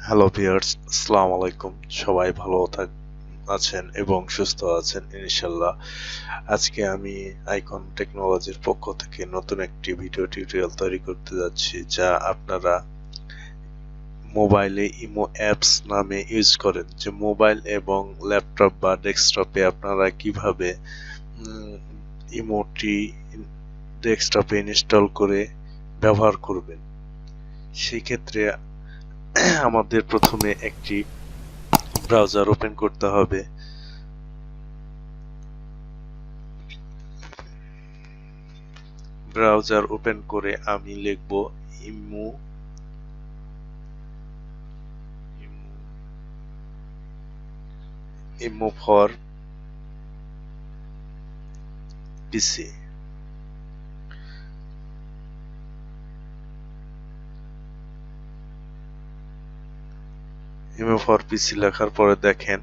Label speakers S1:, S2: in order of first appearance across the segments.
S1: Hello viewers, আসসালামু আলাইকুম। সবাই ভালো আছেন এবং সুস্থ আছেন ইনশাল্লাহ। আজকে আমি আইকন টেকনোলজির পক্ষ থেকে নতুন একটি ভিডিও টিউটোরিয়াল তৈরি করতে যাচ্ছি, যা আপনারা মোবাইলে ইমো অ্যাপস নামে ইউজ করেন। যে মোবাইল এবং ল্যাপটপ বা ডেস্কটপে আপনারা কিভাবে ইমোটি ডেস্কটপে ইনস্টল করে ব্যবহার করবেন। সেই ক্ষেত্রে আমাদের প্রথমে একটি ব্রাউজার ওপেন করতে হবে। ব্রাউজার ওপেন করে আমি লিখব imo for PC. Imo for পিসি লেখার পরে দেখেন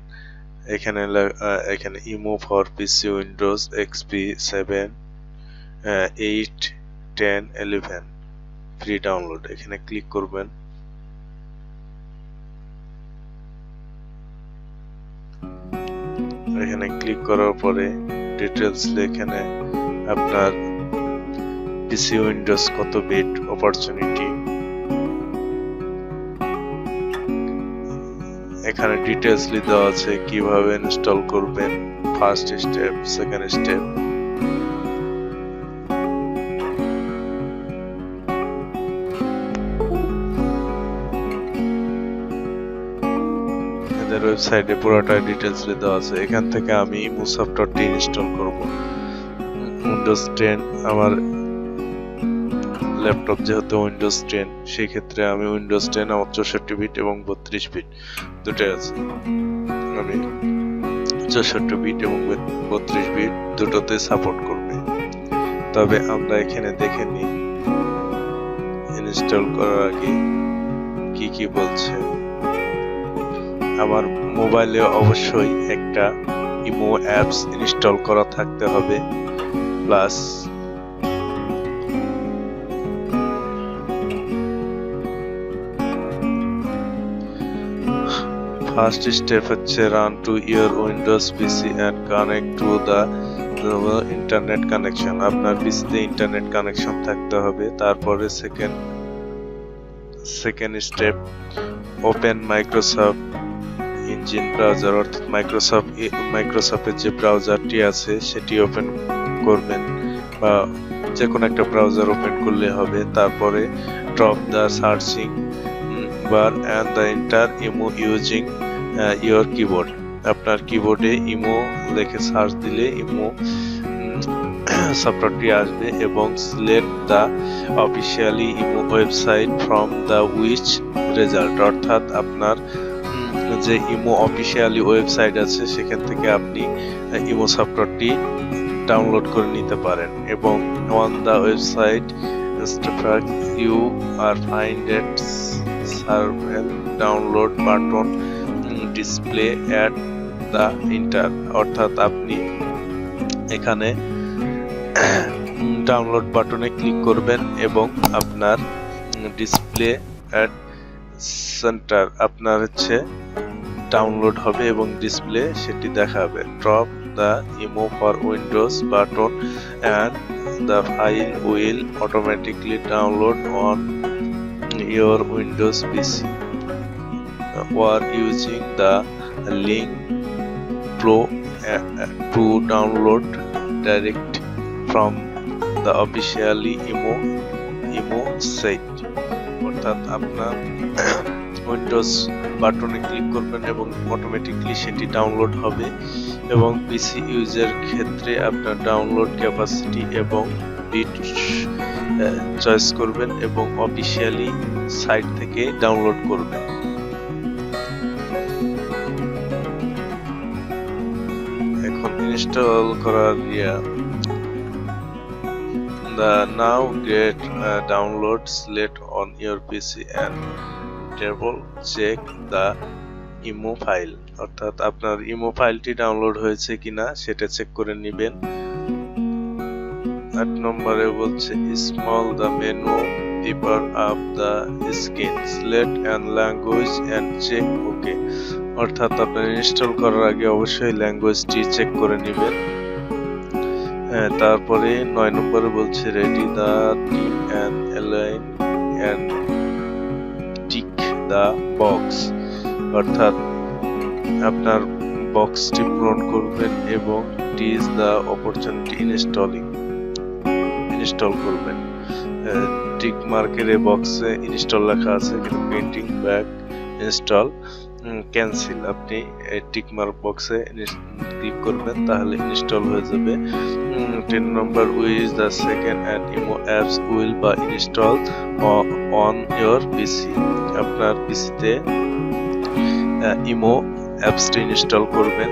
S1: এখানে imo for PC Windows XP 7 8 10 11 free download. এখানে ক্লিক করবেন। এখানে ক্লিক করার পরে ডিটেইলস এখানে আপনার পিসি উইন্ডোজ কত বিট অপরচুনিটি, এখানে ডিটেইলস দেওয়া আছে কিভাবে ইনস্টল করবেন, ফার্স্ট স্টেপ, সেকেন্ড স্টেপ। এদের ওয়েবসাইটে পুরোটা ডিটেইলস দেওয়া আছে। এখান থেকে আমি ইমো সফটওয়্যারটি ইনস্টল করব। উইন্ডোজ 10 আমার ল্যাপটপ, যেহেতু উইন্ডোজ 10, সেই ক্ষেত্রে আমি উইন্ডোজ 10 আমার 64 বিট এবং 32 বিট দুটোই আছে। আমি 64 বিট এবং 32 বিট দুটোতে সাপোর্ট করবে। তবে আমরা এখানে দেখে নিই ইনস্টল করার আগে কি কি বলছে। আমার মোবাইলে অবশ্যই একটা ইমো অ্যাপস ইনস্টল করা থাকতে হবে, প্লাস ফার্স্ট স্টেপ হচ্ছে run to your Windows PC and connect to the internet connection. আপনার পিসিতে ইন্টারনেট কানেকশন থাকতে হবে। তারপরে second step open Microsoft engine browser, অর্থাৎ মাইক্রোসফটের যে ব্রাউজারটি আছে সেটি ওপেন করবেন, বা যে কোনো একটা ব্রাউজার ওপেন করলে হবে। তারপরে drop the searching bar and the enter imo using your keyboard। আপনার কিবোর্ডে ইমো লিখে সার্চ দিলে ইমো সফটওয়্যারটি আসবে, এবং select the officially imo website from the which result, অর্থাৎ আপনার যে ইমো অফিসিয়ালি ওয়েবসাইট আছে সেখান থেকে আপনি ইমো সফটওয়্যারটি ডাউনলোড করে নিতে পারেন। এবং on the website you are find it several download button display at the enter, অর্থাৎ আপনি এখানে ডাউনলোড বাটনে ক্লিক করবেন এবং আপনার ডিসপ্লে অ্যাট সেন্টার আপনার ডাউনলোড হবে এবং ডিসপ্লে সেটি দেখাবে। Drop the imo for Windows button and the file will automatically download on your Windows PC or using the link below to download direct from the officially IMO site। অর্থাৎ আপনার Windows বাটনে click করবেন এবং automatically সেটি download হবে, এবং পিসি user ক্ষেত্রে আপনার ডাউনলোড ক্যাপাসিটি এবং বিট চয়েস করবেন এবং অফিসিয়ালি সাইট থেকে ডাউনলোড করবেন। এখন ইনস্টল করার the now get download select on your PC and double check the imo file, অর্থাৎ আপনার ইমো ফাইলটি ডাউনলোড হয়েছে কিনা সেটা চেক করে নেবেন। 8 নম্বরে বলছে small the menu deeper up the skin. Select and language and check OK. অর্থাৎ আপনার ইনস্টল করার আগে অবশ্যই ল্যাঙ্গুয়েজটি চেক করে নেবেন। তারপরে 9 নম্বরে বলছে ready the team and align and tick the box, অর্থাৎ আপনার বক্সটি পূরণ করবেন এবং টিজ দ্য অপরচুনিটি ইনস্টল করবেন। টিক মার্কের এই বক্সে ইনস্টল লেখা আছে, কিন্তু পেন্টিং ব্যাক ইনস্টল ক্যান্সেল, আপনি টিক মার্ক বক্সে ক্লিক করবেন, তাহলে ইনস্টল হয়ে যাবে। 10 নম্বর which the second and imo apps will be install on your PC, আপনার পিসিতে ইমো অ্যাপসটি ইনস্টল করবেন।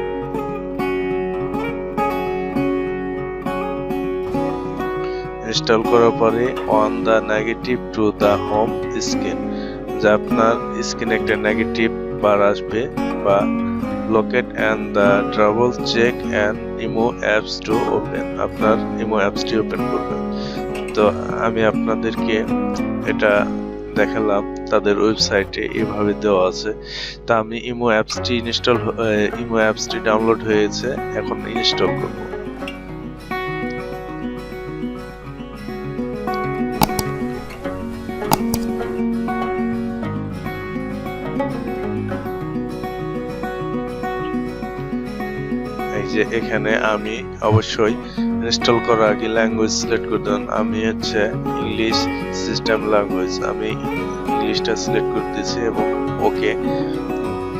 S1: ইনস্টল করার পরে on the negative to the home screen, যা আপনার স্ক্রিনে একটা নেগেটিভ বার আসবে, বা locate and the double check and imo apps to open, আপনার ইমো অ্যাপসটি ওপেন করবেন। তো আমি আপনাদেরকে এটা দেখালাম, তাদের ওয়েবসাইটে এভাবে দেওয়া আছে। তা আমি ইমো অ্যাপসটি ডাউনলোড হয়েছে, এখন ইনস্টল করব। এই যে এখানে আমি অবশ্যই ইনস্টল করার আগে ল্যাঙ্গুয়েজ সিলেক্ট করে দেন। আমি হচ্ছে ইংলিশ সিস্টেম ল্যাঙ্গুয়েজ, আমি ইংলিশটা সিলেক্ট করে দিয়েছি এবং ওকে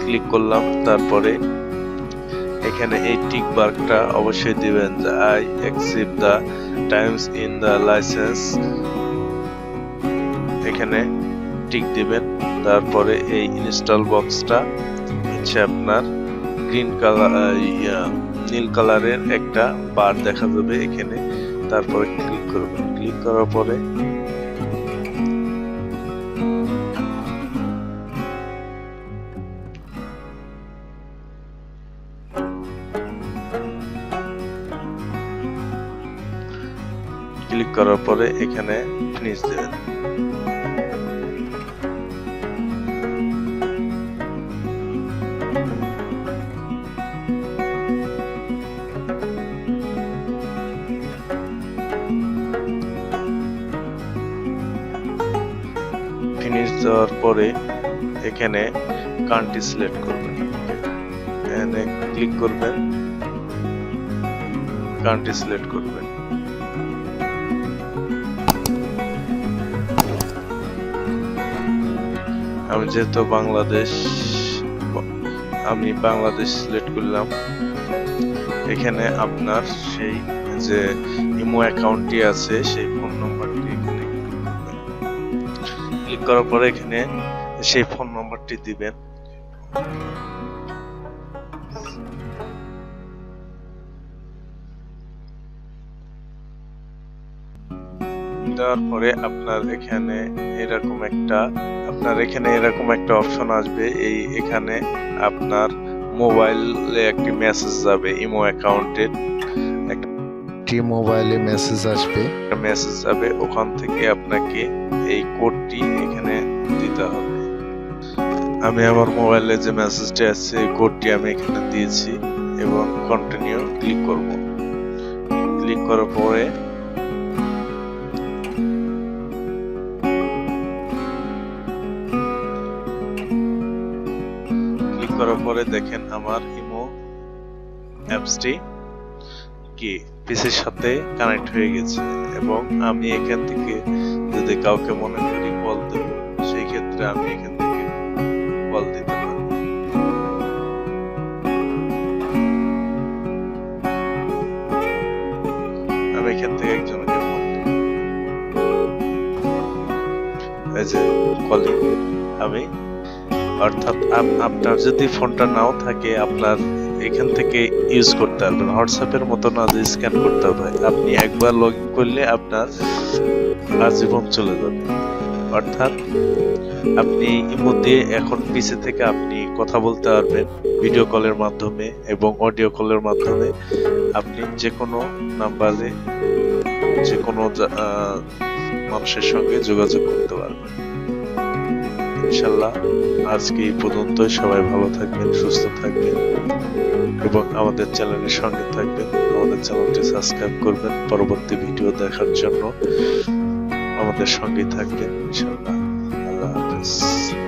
S1: ক্লিক করলাম। তারপরে এখানে এই টিক মার্কটা অবশ্যই দিবেন যে I accept the terms in the licence, এখানে টিক দিবেন। তারপরে এই ইনস্টল বক্সটা হচ্ছে আপনার গ্রিন কালার নীল কালারের একটা বার দেখা যাবে এখানে, তারপরে ক্লিক করবেন। ক্লিক করার পরে এখানে ফিনিশ দেবেন। ফিনিশ দেওয়ার পরে এখানে কান্ট্রি সিলেক্ট করবেন, এখানে ক্লিক করবেন, কান্ট্রি সিলেক্ট করবেন। আমি যেহেতু আমি বাংলাদেশ সিলেক্ট করলাম। এখানে আপনার সেই যে ইমো অ্যাকাউন্টটি আছে সেই ফোন নম্বরটি এখানে ক্লিক করার পরে এখানে সেই ফোন নম্বরটি দিবেন। দেওয়ার পরে আপনার এখানে এরকম একটা অপশন আসবে, এখানে আপনার মোবাইলে একটি মেসেজ যাবে, ইমো অ্যাকাউন্টের একটি মোবাইলে মেসেজ যাবে, ওখান থেকে আপনাকে এই কোডটি এখানে দিতে হবে। আমি আমার মোবাইলে যে মেসেজটি আছে এই কোডটি আমি এখানে দিয়েছি এবং কন্টিনিউ ক্লিক করব। ক্লিক করার পরে দেখেন আমার ইমো অ্যাপসটি কি পিসির সাথে কানেক্ট হয়ে গেছে, এবং আমি এখান থেকে যদি কাউকে মনে করি কল দেব, সেই ক্ষেত্রে আমি এখান থেকে কল দিতে পারি। আমি এখান থেকে একজনকে ফোন দেব, এই যে কলিং আমি, অর্থাৎ আপনার যদি ফোনটা নাও থাকে আপনার এখান থেকে ইউজ করতে পারবেন। হোয়াটসঅ্যাপের মতো না যে স্ক্যান করতে হবে, আপনি একবার লগ ইন করলে আপনার আজীবন চলে যাবে। অর্থাৎ আপনি ইমো দিয়ে এখন পিসি থেকে আপনি কথা বলতে পারবেন ভিডিও কলের মাধ্যমে এবং অডিও কলের মাধ্যমে। আপনি যে কোনো নাম্বারে যে কোনো মানুষের সঙ্গে যোগাযোগ করতে পারবেন। ইনশাল্লাহ আজকে এই পর্যন্তই। সবাই ভালো থাকবেন, সুস্থ থাকবেন এবং আমাদের চ্যানেলের সঙ্গে থাকবেন। আমাদের চ্যানেলটি সাবস্ক্রাইব করবেন পরবর্তী ভিডিও দেখার জন্য। আমাদের সঙ্গেই থাকবেন ইনশাল্লাহ। আল্লাহ হাফেজ।